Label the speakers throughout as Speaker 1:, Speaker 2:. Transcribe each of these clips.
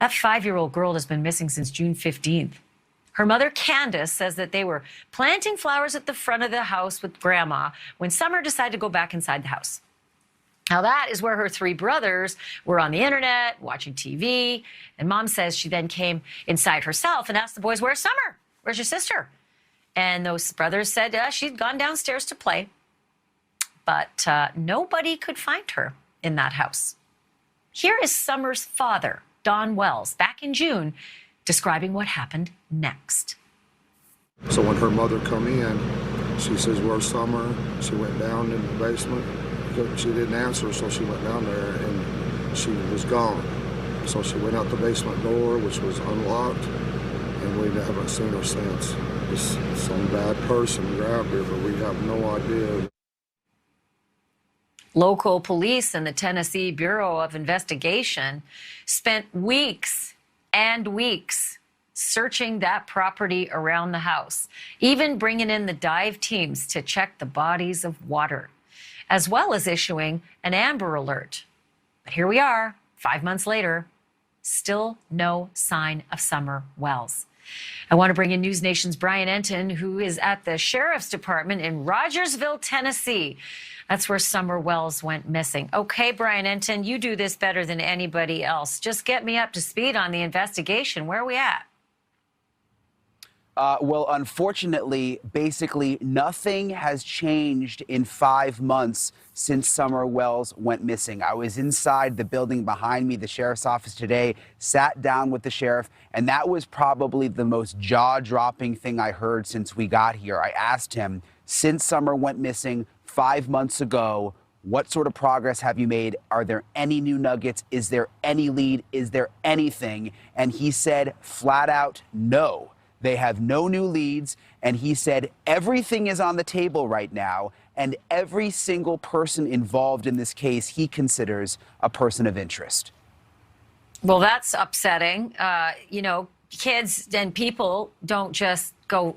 Speaker 1: That 5-year-old girl has been missing since June 15th. Her mother, Candace, says that they were planting flowers at the front of the house with Grandma when Summer decided to go back inside the house. Now, that is where her 3 brothers were on the internet, watching TV. And Mom says she then came inside herself and asked the boys, "Where's Summer? Where's your sister?" And those brothers said she'd gone downstairs to play. But nobody could find her in that house. Here is Summer's father, Don Wells, back in June, describing what happened next.
Speaker 2: So when her mother come in, she says, "Where's Summer?" She went down in the basement. She didn't answer, so she went down there and she was gone. So she went out the basement door, which was unlocked, and we haven't seen her since. Just some bad person grabbed her, but we have no idea.
Speaker 1: Local police and the Tennessee Bureau of Investigation spent weeks and weeks searching that property around the house, even bringing in the dive teams to check the bodies of water, as well as issuing an Amber Alert. But here we are, 5 months later, still no sign of Summer Wells. I want to bring in News Nation's Brian Enton, who is at the Sheriff's Department in Rogersville, Tennessee. That's where Summer Wells went missing. Okay, Brian Enton, you do this better than anybody else. Just get me up to speed on the investigation. Where are we at?
Speaker 3: Well, unfortunately, basically nothing has changed in 5 months since Summer Wells went missing. I was inside the building behind me, the sheriff's office today, sat down with the sheriff, and that was probably the most jaw-dropping thing I heard since we got here. I asked him, since Summer went missing 5 months ago, what sort of progress have you made? Are there any new nuggets? Is there any lead? Is there anything? And he said flat out, no. They have no new leads, and he said everything is on the table right now, and every single person involved in this case he considers a person of interest.
Speaker 1: Well, that's upsetting. You know, kids and people don't just go,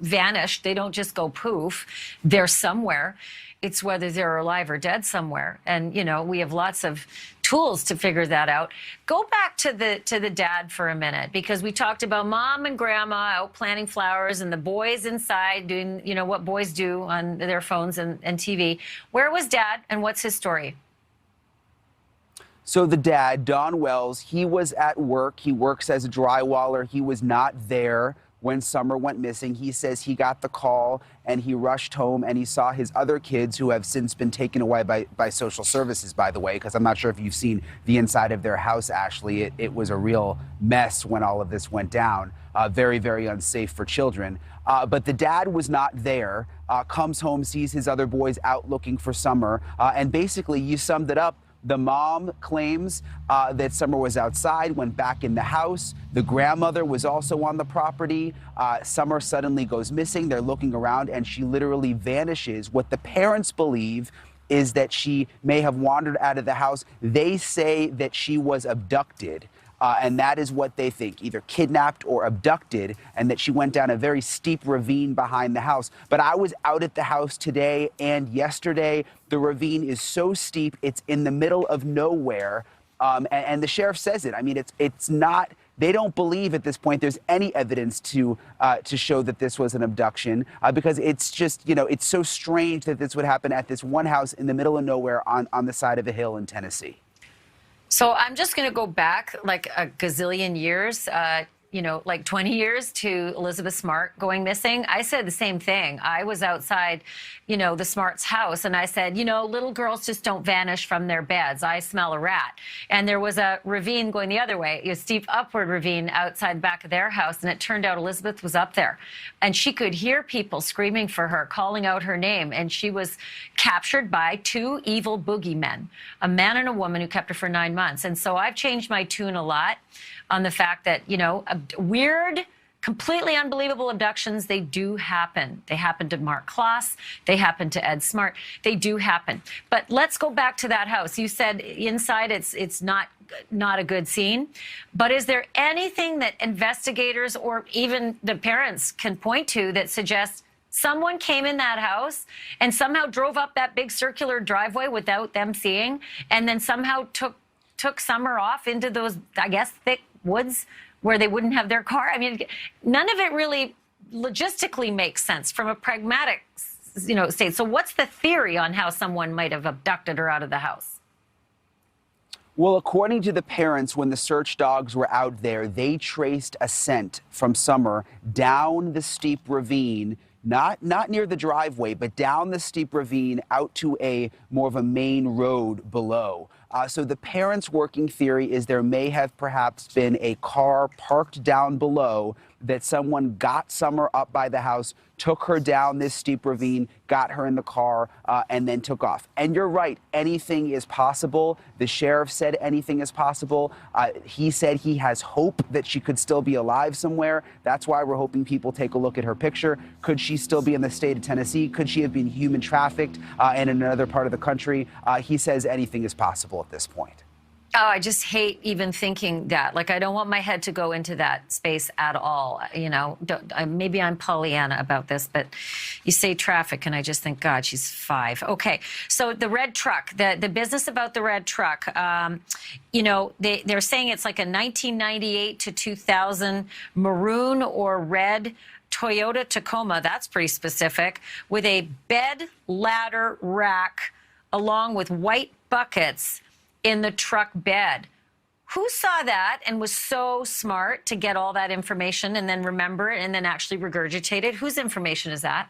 Speaker 1: vanish. They don't just go poof. They're somewhere. It's whether they're alive or dead somewhere. And, we have lots of tools to figure that out. Go back to the dad for a minute, because we talked about Mom and Grandma out planting flowers and the boys inside doing, what boys do on their phones and TV. Where was Dad, and what's his story?
Speaker 3: So the dad, Don Wells, he was at work. He works as a drywaller. He was not there when Summer went missing. He says he got the call and he rushed home and he saw his other kids, who have since been taken away by social services, by the way, because I'm not sure if you've seen the inside of their house, Ashley. It was a real mess when all of this went down. Very, very unsafe for children. But the dad was not there, comes home, sees his other boys out looking for Summer, and basically you summed it up. The mom claims that Summer was outside, went back in the house. The grandmother was also on the property. Summer suddenly goes missing. They're looking around, and she literally vanishes. What the parents believe is that she may have wandered out of the house. They say that she was abducted. And that is what they think, either kidnapped or abducted, and that she went down a very steep ravine behind the house. But I was out at the house today and yesterday. The ravine is so steep, it's in the middle of nowhere. And the sheriff says it. I mean, it's not, they don't believe at this point there's any evidence to show that this was an abduction, because it's just, it's so strange that this would happen at this one house in the middle of nowhere on the side of a hill in Tennessee.
Speaker 1: So I'm just going to go back like a gazillion years, like 20 years to Elizabeth Smart going missing. I said the same thing. I was outside, the Smart's house, and I said, little girls just don't vanish from their beds. I smell a rat. And there was a ravine going the other way, a steep upward ravine outside the back of their house, and it turned out Elizabeth was up there. And she could hear people screaming for her, calling out her name, and she was captured by 2 evil boogeymen, a man and a woman who kept her for 9 months. And so I've changed my tune a lot on the fact that, weird, completely unbelievable abductions, they do happen. They happen to Mark Kloss. They happen to Ed Smart. They do happen. But let's go back to that house. You said inside it's not a good scene. But is there anything that investigators or even the parents can point to that suggests someone came in that house and somehow drove up that big circular driveway without them seeing, and then somehow took Summer off into those, I guess, thick woods where they wouldn't have their car? I mean, none of it really logistically makes sense from a pragmatic, state. So what's the theory on how someone might have abducted her out of the house?
Speaker 3: Well, according to the parents, when the search dogs were out there, they traced a scent from Summer down the steep ravine, not near the driveway, but down the steep ravine out to a more of a main road below. So the parents' working theory is there may have perhaps been a car parked down below, that someone got Summer up by the house, took her down this steep ravine, got her in the car, and then took off. And you're right, anything is possible. The sheriff said anything is possible. He said he has hope that she could still be alive somewhere. That's why we're hoping people take a look at her picture. Could she still be in the state of Tennessee? Could she have been human trafficked in another part of the country? He says anything is possible at this point.
Speaker 1: Oh, I just hate even thinking that. Like, I don't want my head to go into that space at all. Maybe I'm Pollyanna about this, but you say traffic, and I just think, God, she's 5. Okay, so the red truck, the business about the red truck, they're saying it's like a 1998 to 2000 maroon or red Toyota Tacoma. That's pretty specific, with a bed ladder rack along with white buckets in the truck bed. Who saw that and was so smart to get all that information and then remember it and then actually regurgitate it? Whose information is that?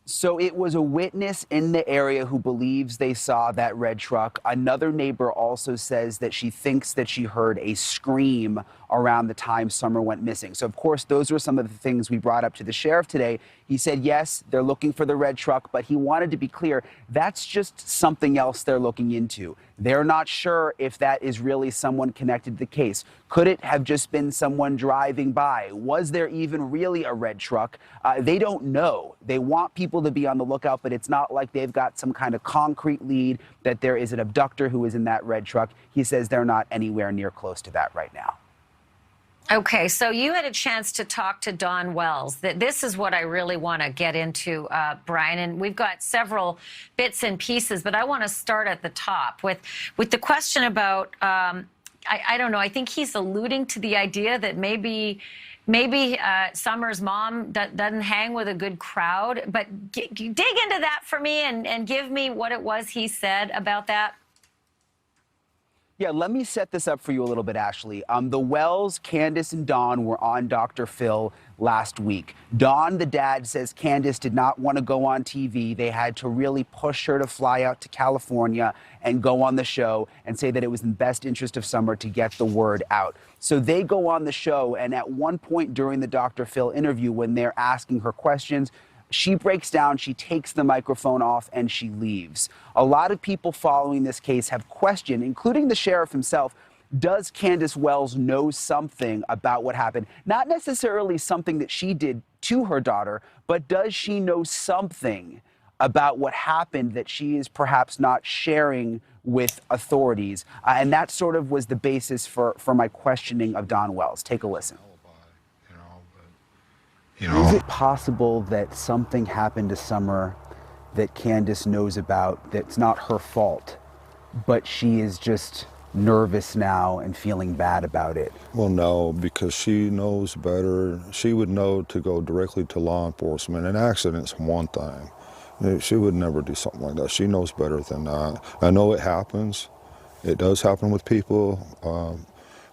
Speaker 3: So it was a witness in the area who believes they saw that red truck. Another neighbor also says that she thinks that she heard a scream around the time Summer went missing. So, of course, those were some of the things we brought up to the sheriff today. He said, yes, they're looking for the red truck, but he wanted to be clear, that's just something else they're looking into. They're not sure if that is really someone connected to the case. Could it have just been someone driving by? Was there even really a red truck? They don't know. They want people to be on the lookout, but it's not like they've got some kind of concrete lead that there is an abductor who is in that red truck. He says they're not anywhere near close to that right now.
Speaker 1: Okay, so you had a chance to talk to Dawn Wells. This is what I really want to get into, Brian, and we've got several bits and pieces, but I want to start at the top with the question about, I don't know, I think he's alluding to the idea that maybe Summer's mom doesn't hang with a good crowd, but dig into that for me and give me what it was he said about that.
Speaker 3: Yeah, let me set this up for you a little bit, Ashley. The Wells, Candace, and Dawn were on Dr. Phil last week. Dawn, the dad, says Candace did not want to go on TV. They had to really push her to fly out to California and go on the show and say that it was in the best interest of Summer to get the word out. So they go on the show, and at one point during the Dr. Phil interview, when they're asking her questions, she breaks down, she takes the microphone off, and she leaves. A lot of people following this case have questioned, including the sheriff himself, does Candace Wells know something about what happened? Not necessarily something that she did to her daughter, but does she know something about what happened that she is perhaps not sharing with authorities? And that sort of was the basis for my questioning of Dawn Wells. Take a listen. Is it possible that something happened to Summer that Candace knows about that's not her fault, but she is just nervous now and feeling bad about it?
Speaker 4: Well, no, because she knows better. She would know to go directly to law enforcement. An accident's one thing. She would never do something like that. She knows better than that. I know it happens. It does happen with people,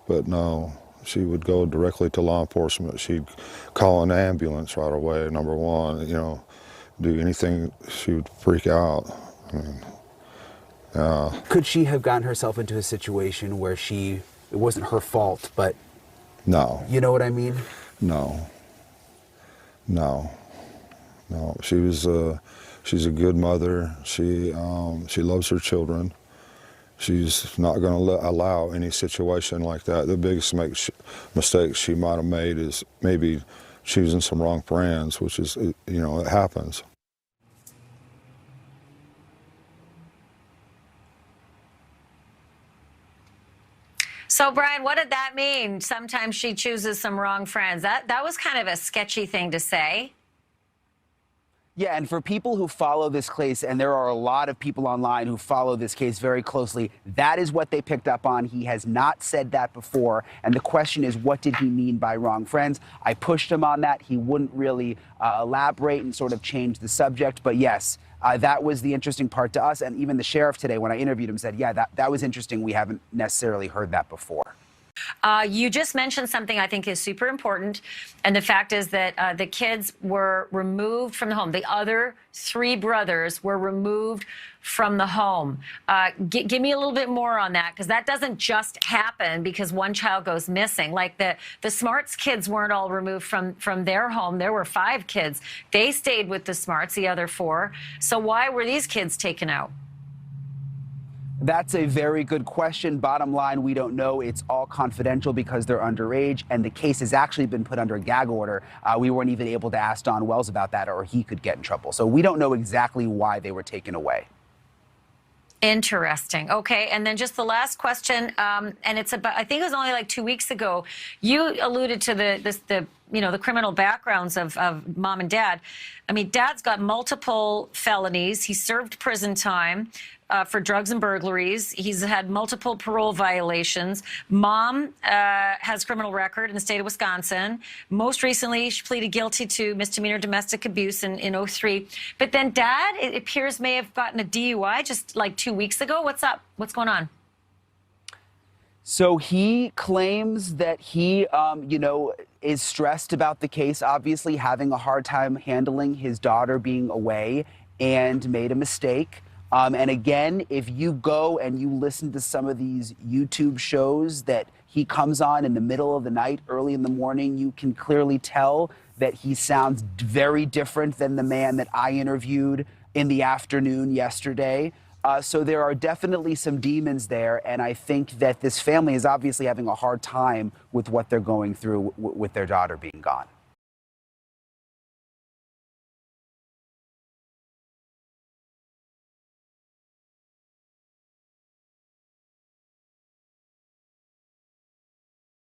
Speaker 4: but no. She would go directly to law enforcement. She'd call an ambulance right away, number one, do anything. She would freak out. I mean,
Speaker 3: Could she have gotten herself into a situation where it wasn't her fault, but...
Speaker 4: No.
Speaker 3: You know what I mean?
Speaker 4: No. She's a good mother. She loves her children. She's not going to allow any situation like that. The biggest mistake she might have made is maybe choosing some wrong friends, which is, it happens.
Speaker 1: So, Brian, what did that mean? Sometimes she chooses some wrong friends. That was kind of a sketchy thing to say.
Speaker 3: Yeah, and for people who follow this case, and there are a lot of people online who follow this case very closely, that is what they picked up on. He has not said that before. And the question is, what did he mean by wrong friends? I pushed him on that. He wouldn't really elaborate and sort of change the subject. But yes, that was the interesting part to us. And even the sheriff today, when I interviewed him, said, yeah, that was interesting. We haven't necessarily heard that before.
Speaker 1: You just mentioned something I think is super important, and the fact is that the kids were removed from the home. The other 3 brothers were removed from the home. Give me a little bit more on that, because that doesn't just happen because one child goes missing. Like the Smarts kids weren't all removed from their home. There were 5 kids. They stayed with the Smarts, the other 4. So why were these kids taken out?
Speaker 3: That's a very good question. Bottom line, we don't know. It's all confidential because they're underage, and the case has actually been put under a gag order. We weren't even able to ask Don Wells about that, or he could get in trouble. So we don't know exactly why they were taken away.
Speaker 1: Interesting. Okay, and then just the last question, and it's about, I think it was only like 2 weeks ago, you alluded to the criminal backgrounds of mom and dad. I mean, dad's got multiple felonies. He served prison time for drugs and burglaries. He's had multiple parole violations. Mom has criminal record in the state of Wisconsin. Most recently, she pleaded guilty to misdemeanor domestic abuse in 2003. But then dad, it appears, may have gotten a DUI just like 2 weeks ago. What's up? What's going on?
Speaker 3: So he claims that he, is stressed about the case, obviously having a hard time handling his daughter being away, and made a mistake. And again, if you go and you listen to some of these YouTube shows that he comes on in the middle of the night, early in the morning, you can clearly tell that he sounds very different than the man that I interviewed in the afternoon yesterday. So there are definitely some demons there, and I think that this family is obviously having a hard time with what they're going through with their daughter being gone.